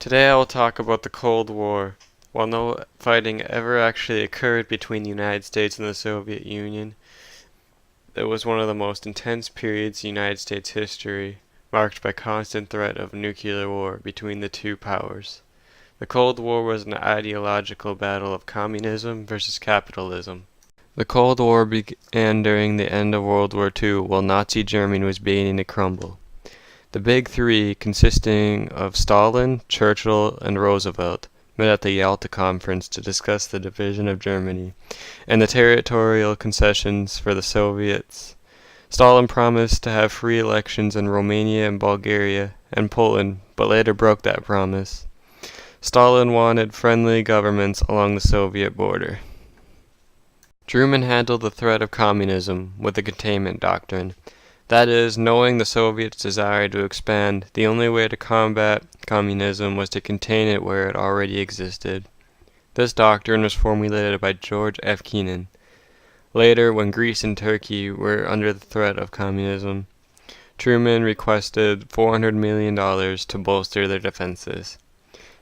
Today I will talk about the Cold War. While no fighting ever actually occurred between the United States and the Soviet Union, it was one of the most intense periods in United States history, marked by constant threat of nuclear war between the two powers. The Cold War was an ideological battle of communism versus capitalism. The Cold War began during the end of World War II, while Nazi Germany was beginning to crumble. The Big Three, consisting of Stalin, Churchill, and Roosevelt, met at the Yalta Conference to discuss the division of Germany and the territorial concessions for the Soviets. Stalin promised to have free elections in Romania and Bulgaria and Poland, but later broke that promise. Stalin wanted friendly governments along the Soviet border. Truman handled the threat of communism with the containment doctrine. That is, knowing the Soviets' desire to expand, the only way to combat communism was to contain it where it already existed. This doctrine was formulated by George F. Kennan. Later, when Greece and Turkey were under the threat of communism, Truman requested $400 million to bolster their defenses.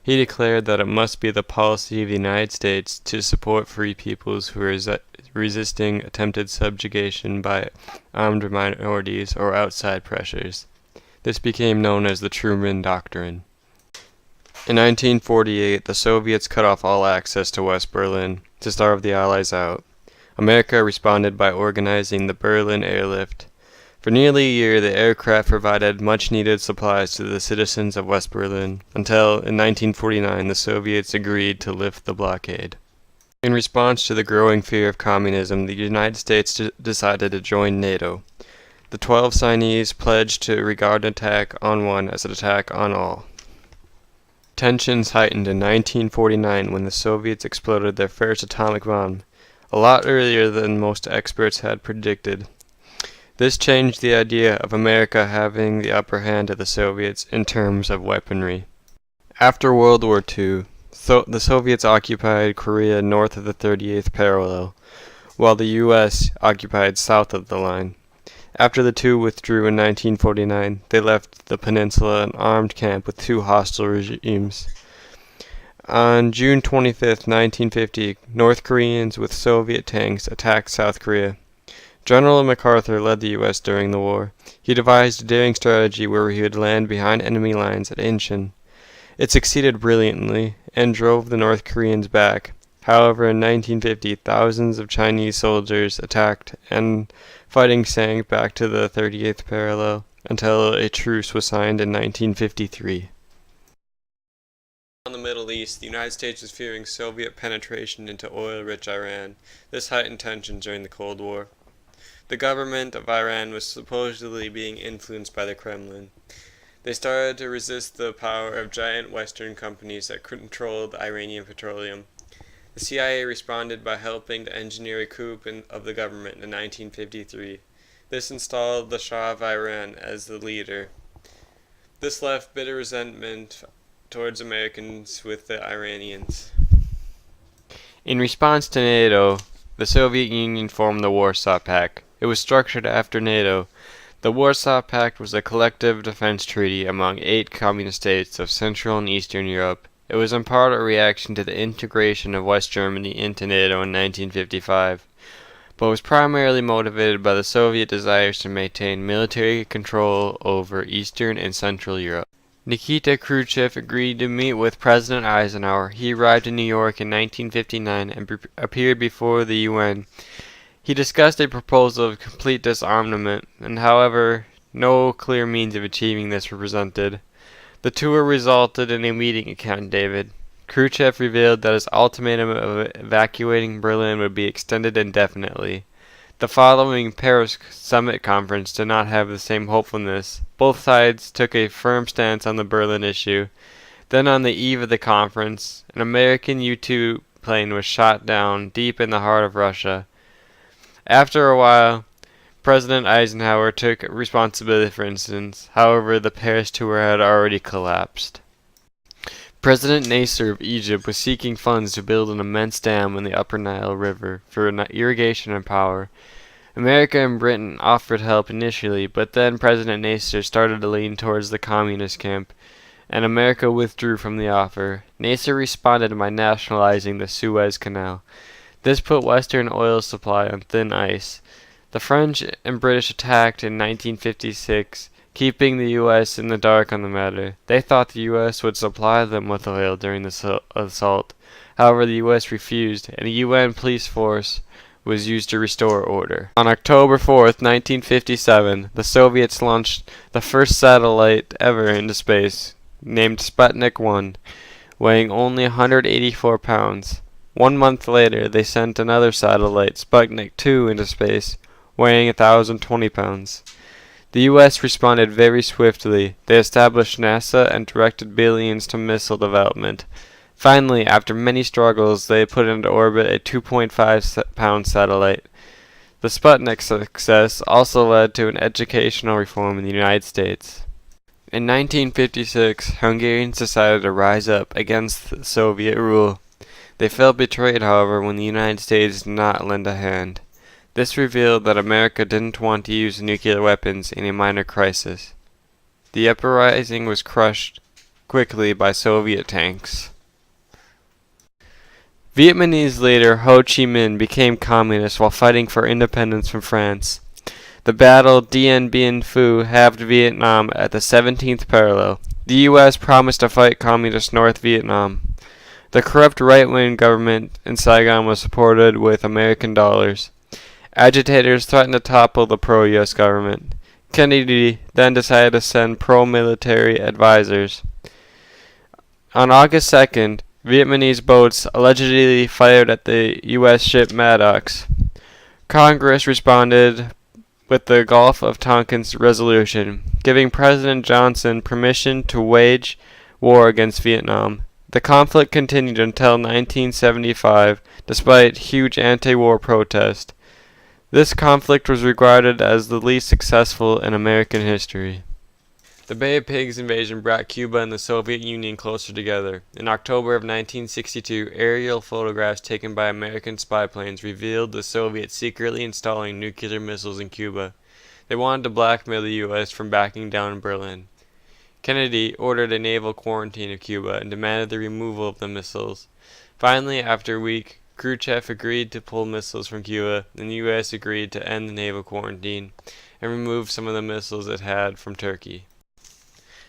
He declared that it must be the policy of the United States to support free peoples who are resisting attempted subjugation by armed minorities or outside pressures. This became known as the Truman Doctrine. In 1948, the Soviets cut off all access to West Berlin to starve the Allies out. America responded by organizing the Berlin Airlift. For nearly a year, the aircraft provided much-needed supplies to the citizens of West Berlin, until, in 1949, the Soviets agreed to lift the blockade. In response to the growing fear of communism, the United States decided to join NATO. The 12 signees pledged to regard an attack on one as an attack on all. Tensions heightened in 1949 when the Soviets exploded their first atomic bomb, a lot earlier than most experts had predicted. This changed the idea of America having the upper hand of the Soviets in terms of weaponry. After World War II, the Soviets occupied Korea north of the 38th parallel, while the U.S. occupied south of the line. After the two withdrew in 1949, they left the peninsula an armed camp with two hostile regimes. On June 25, 1950, North Koreans with Soviet tanks attacked South Korea. General MacArthur led the U.S. during the war. He devised a daring strategy where he would land behind enemy lines at Incheon. It succeeded brilliantly and drove the North Koreans back. However, in 1950, thousands of Chinese soldiers attacked and fighting sank back to the 38th parallel until a truce was signed in 1953. In the Middle East, the United States was fearing Soviet penetration into oil-rich Iran. This heightened tensions during the Cold War. The government of Iran was supposedly being influenced by the Kremlin. They started to resist the power of giant Western companies that controlled Iranian petroleum. The CIA responded by helping to engineer a coup of the government in 1953. This installed the Shah of Iran as the leader. This left bitter resentment towards Americans with the Iranians. In response to NATO, the Soviet Union formed the Warsaw Pact. It was structured after NATO. The Warsaw Pact was a collective defense treaty among 8 communist states of Central and Eastern Europe. It was in part a reaction to the integration of West Germany into NATO in 1955, but was primarily motivated by the Soviet desires to maintain military control over Eastern and Central Europe. Nikita Khrushchev agreed to meet with President Eisenhower. He arrived in New York in 1959 and appeared before the UN. He discussed a proposal of complete disarmament, and however, no clear means of achieving this were presented. The tour resulted in a meeting at Camp David. Khrushchev revealed that his ultimatum of evacuating Berlin would be extended indefinitely. The following Paris Summit conference did not have the same hopefulness. Both sides took a firm stance on the Berlin issue. Then on the eve of the conference, an American U-2 plane was shot down deep in the heart of Russia. After a while, President Eisenhower took responsibility for instance. However, the Paris tour had already collapsed. President Nasser of Egypt was seeking funds to build an immense dam in the upper Nile River for irrigation and power. America and Britain offered help initially, but then President Nasser started to lean towards the communist camp, and America withdrew from the offer. Nasser responded by nationalizing the Suez Canal. This put Western oil supply on thin ice. The French and British attacked in 1956, keeping the U.S. in the dark on the matter. They thought the U.S. would supply them with oil during the assault. However, the U.S. refused, and a UN police force was used to restore order. On October 4th, 1957, the Soviets launched the first satellite ever into space, named Sputnik 1, weighing only 184 pounds. 1 month later, they sent another satellite, Sputnik 2, into space, weighing 1,020 pounds. The U.S. responded very swiftly. They established NASA and directed billions to missile development. Finally, after many struggles, they put into orbit a 2.5-pound satellite. The Sputnik success also led to an educational reform in the United States. In 1956, Hungarians decided to rise up against Soviet rule. They felt betrayed, however, when the United States did not lend a hand. This revealed that America didn't want to use nuclear weapons in a minor crisis. The uprising was crushed quickly by Soviet tanks. Vietnamese leader Ho Chi Minh became communist while fighting for independence from France. The battle Dien Bien Phu halved Vietnam at the 17th parallel. The U.S. promised to fight communist North Vietnam. The corrupt right-wing government in Saigon was supported with American dollars. Agitators threatened to topple the pro-U.S. government. Kennedy then decided to send pro-military advisors. On August 2nd, Vietnamese boats allegedly fired at the U.S. ship Maddox. Congress responded with the Gulf of Tonkin Resolution, giving President Johnson permission to wage war against Vietnam. The conflict continued until 1975, despite huge anti-war protests. This conflict was regarded as the least successful in American history. The Bay of Pigs invasion brought Cuba and the Soviet Union closer together. In October of 1962, aerial photographs taken by American spy planes revealed the Soviets secretly installing nuclear missiles in Cuba. They wanted to blackmail the U.S. from backing down in Berlin. Kennedy ordered a naval quarantine of Cuba and demanded the removal of the missiles. Finally, after a week, Khrushchev agreed to pull missiles from Cuba, and the U.S. agreed to end the naval quarantine and remove some of the missiles it had from Turkey.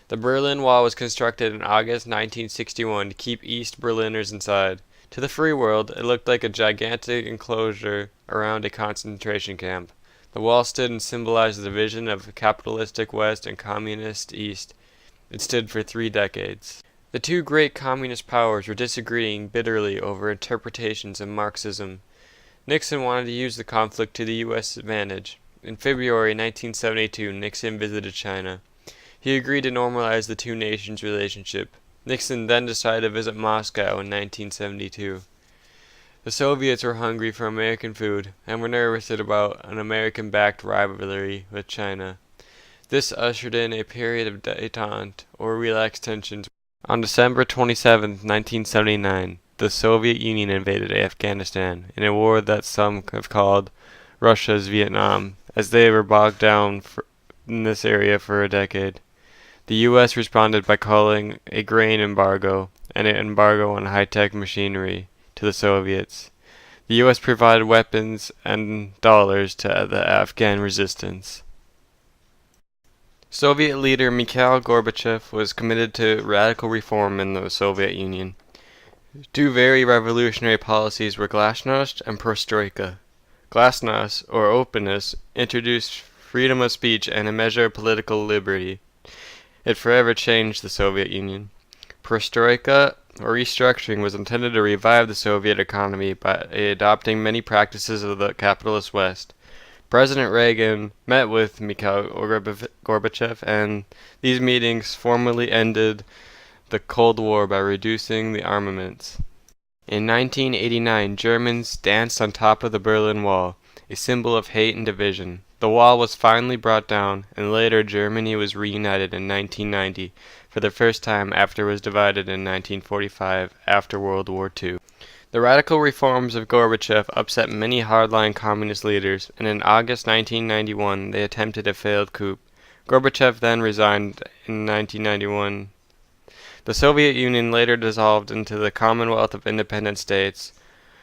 The Berlin Wall was constructed in August 1961 to keep East Berliners inside. To the free world, it looked like a gigantic enclosure around a concentration camp. The wall stood and symbolized the division of capitalistic West and communist East. It stood for 3 decades. The two great communist powers were disagreeing bitterly over interpretations of Marxism. Nixon wanted to use the conflict to the U.S. advantage. In February 1972, Nixon visited China. He agreed to normalize the two nations' relationship. Nixon then decided to visit Moscow in 1972. The Soviets were hungry for American food and were nervous about an American-backed rivalry with China. This ushered in a period of détente, or relaxed tensions. On December 27, 1979, the Soviet Union invaded Afghanistan in a war that some have called Russia's Vietnam, as they were bogged down in this area for a decade. The U.S. responded by calling a grain embargo and an embargo on high-tech machinery to the Soviets. The U.S. provided weapons and dollars to the Afghan resistance. Soviet leader Mikhail Gorbachev was committed to radical reform in the Soviet Union. Two very revolutionary policies were glasnost and perestroika. Glasnost, or openness, introduced freedom of speech and a measure of political liberty. It forever changed the Soviet Union. Perestroika, or restructuring, was intended to revive the Soviet economy by adopting many practices of the capitalist West. President Reagan met with Mikhail Gorbachev, and these meetings formally ended the Cold War by reducing the armaments. In 1989, Germans danced on top of the Berlin Wall, a symbol of hate and division. The wall was finally brought down, and later Germany was reunited in 1990 for the first time after it was divided in 1945 after World War II. The radical reforms of Gorbachev upset many hardline communist leaders, and in August 1991 they attempted a failed coup. Gorbachev then resigned in 1991. The Soviet Union later dissolved into the Commonwealth of Independent States,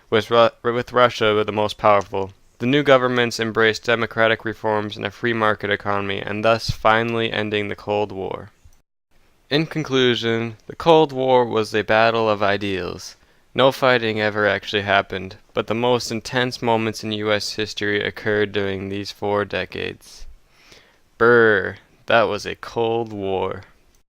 with Russia the most powerful. The new governments embraced democratic reforms and a free market economy, and thus finally ending the Cold War. In conclusion, the Cold War was a battle of ideals. No fighting ever actually happened, but the most intense moments in U.S. history occurred during these 4 decades. Brr, that was a Cold War.